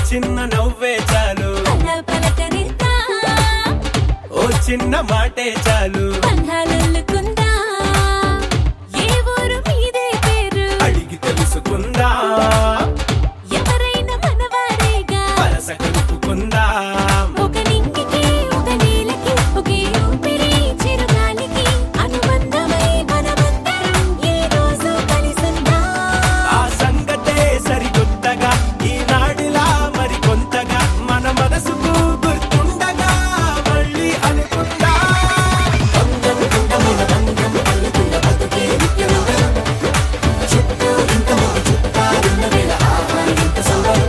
చిన్న నవ్వే చాలు, ఓ చిన్న మాటే చాలు, అడిగి తెలుసుకుందా, ఎవరైనా మనవారేగా, వరస కలుపుకుందా, ఒక నింగికి ఒక నేలకి ఒకే ఊపిరి చిరుగాలికి అనుబంధమై మనమందరం ఈ రోజు కలిసుందాం. ఆ సంగతే సరికొత్తగా ఈనాడిలా మరి కొంతగా మన మనసుకు గుర్తుండగా మళ్ళీ అనుకుందా. బంధం గుండముల బంధం కలుగుల బతుకే నిత్యమంగళం, చుట్టూ ఇంతమంది చుట్టాలున్న వేళ ఆహా ఇంత సంబరం.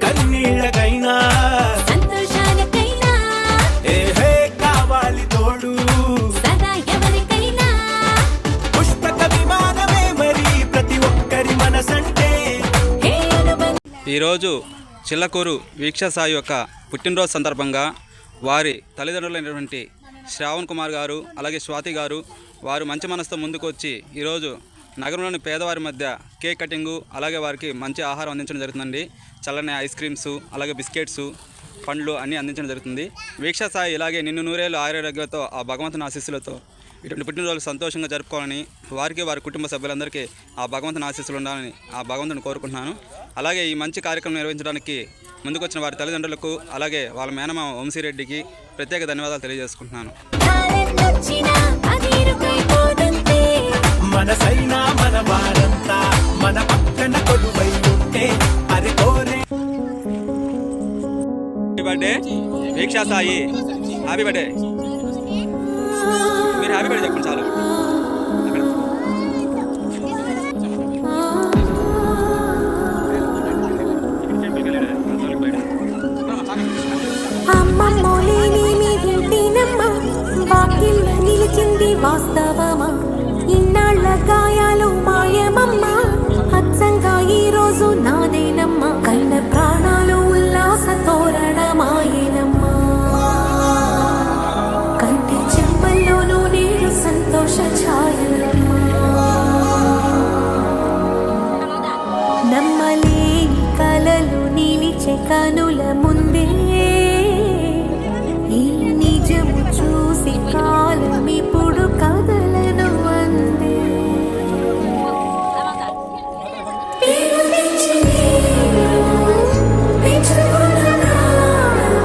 కన్నీళ్ళకైనా సంతోషాలకైనా ఏహే కావాలి తోడు, సదా ఎవరికైనా పుష్పక విమానమే మరి ప్రతి ఒక్కరి మనసంటే. హే అనుబంధం. ఈరోజు చిల్లకూరు వీక్ష సాయి యొక్క పుట్టినరోజు సందర్భంగా వారి తల్లిదండ్రులైనటువంటి శ్రావణ్ కుమార్ గారు అలాగే స్వాతి గారు వారు మంచి మనసుతో ముందుకు వచ్చి ఈరోజు నగరంలోని పేదవారి మధ్య కేక్ కటింగు అలాగే వారికి మంచి ఆహారం అందించడం జరుగుతుందండి. చల్లని ఐస్ క్రీమ్స్ అలాగే బిస్కెట్స్ పండ్లు అన్నీ అందించడం జరుగుతుంది. వీక్ష సాయి ఇలాగే నిన్ను నూరేళ్ళు ఆరోగ్యాలతో ఆ భగవంతుని ఆశీస్సులతో ఇటువంటి పుట్టినరోజులు సంతోషంగా జరుపుకోవాలని వారికి వారి కుటుంబ సభ్యులందరికీ ఆ భగవంతుని ఆశీస్సులు ఉండాలని ఆ భగవంతుని కోరుకుంటున్నాను. అలాగే ఈ మంచి కార్యక్రమం నిర్వహించడానికి ముందుకొచ్చిన వారి తల్లిదండ్రులకు అలాగే వాళ్ళ మేనమామ వంశీరెడ్డికి ప్రత్యేక ధన్యవాదాలు తెలియజేసుకుంటున్నాను. కాలెంతొచ్చినా అదిరుకైపోతుంది. మనసైనా మన వారంతా మన పక్కన కొలువై ఉంటే అది కోరే. Happy birthday Veeksha Sai, happy birthday. మీరు హ్యాపీ బర్త్డే చెప్పండి చాలు. అమ్మమ్మోలేని మీ ఇంటినమ్మ వాకిళ్ళ నిలిచింది వాస్తవమా, ఇన్నాళ్ళ గాయాలు మాయమమ్మ, అచ్చంగా ఈ రోజు నాదేనమ్మ, కళ్ళ ప్రాణాలు ఉల్లాస తోరణమాయనమ్మా, కంటి చెంపల్లోనూ నేడు సంతోష ఛాయలమ్మా, నమ్మలేని కలలు నిలిచే కనుల ముందే ఈ నిజము చూసి కాలం ఇప్పుడు కదలను అందే. పేరు తెచ్చి నేను పెంచుకున్న ప్రాణం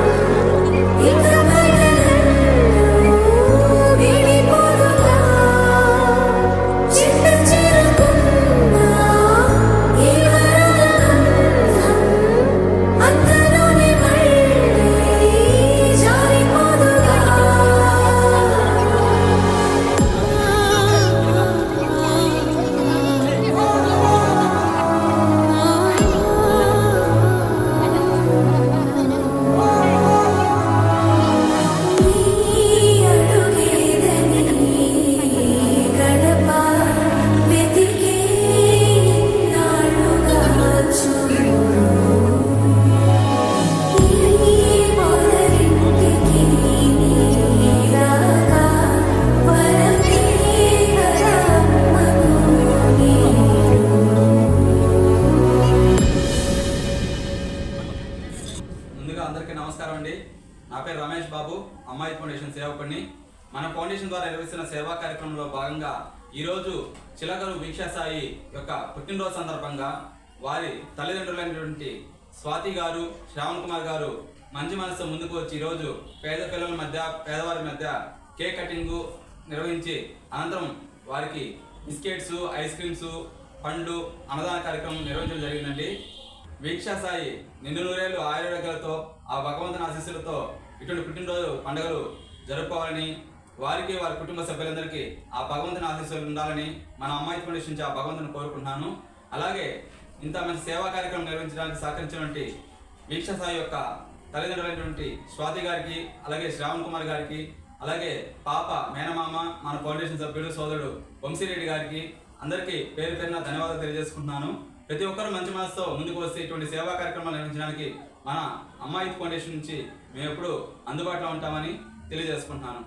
ఇక మనలను విడిపోదుగా, చిన్న చిరుకున్న ఈ వరదబంధం అంతలోనే మళ్ళీ జారిపోదుగా. ఈ అడుగేదని గడప వెతికే నాడుగా చూడు, ఈ మొదలింటికి నీరాగా వరమే కరమ్మను ముందుగా అందరికీ నమస్కారం అండి. నా పేరు రమేష్ బాబు, అమ్మాయి ఫౌండేషన్ సేవకుడిని. మన ఫౌండేషన్ ద్వారా నిర్వహిస్తున్న సేవా కార్యక్రమంలో భాగంగా ఈరోజు చిలకరు వీక్షా సాయి యొక్క పుట్టినరోజు సందర్భంగా వారి తల్లిదండ్రులైనటువంటి స్వాతి గారు శ్రావణ్ కుమార్ గారు మంచి మనసు ముందుకు వచ్చి ఈరోజు పేద పిల్లల మధ్య పేదవారి మధ్య కేక్ కటింగు నిర్వహించి అనంతరం వారికి బిస్కెట్స్ ఐస్ క్రీమ్స్ పండ్లు అన్నదాన కార్యక్రమం నిర్వహించడం జరిగిందండి. వీక్షా సాయి నిన్ను నూరేళ్ళు ఆయుర్వేదాలతో ఆ భగవంతుని ఆశీస్సులతో ఇటువంటి పుట్టినరోజు పండుగలు జరుపుకోవాలని వారికి వారి కుటుంబ సభ్యులందరికీ ఆ భగవంతుని ఆశీస్సులు ఉండాలని మన అమ్మాయి ఫౌండేషన్ నుంచి ఆ భగవంతుని కోరుకుంటున్నాను. అలాగే ఇంత మంచి సేవా కార్యక్రమం నిర్వహించడానికి సహకరించినటువంటి వీక్షా సాయి యొక్క తల్లిదండ్రులైనటువంటి స్వాతి గారికి, అలాగే శ్రావణ్ కుమార్ గారికి, అలాగే పాప మేనమామ మన ఫౌండేషన్ సభ్యుడు సోదరుడు వంశీరెడ్డి గారికి అందరికీ పేరు పేరున ధన్యవాదాలు తెలియజేసుకుంటున్నాను. ప్రతి ఒక్కరూ మంచి మనసుతో ముందుకు వస్తే ఇటువంటి సేవా కార్యక్రమాలు నిర్వహించడానికి మన అమ్మాయి ఫౌండేషన్ నుంచి మేము ఎప్పుడు అందుబాటులో ఉంటామని తెలియజేసుకుంటున్నాను.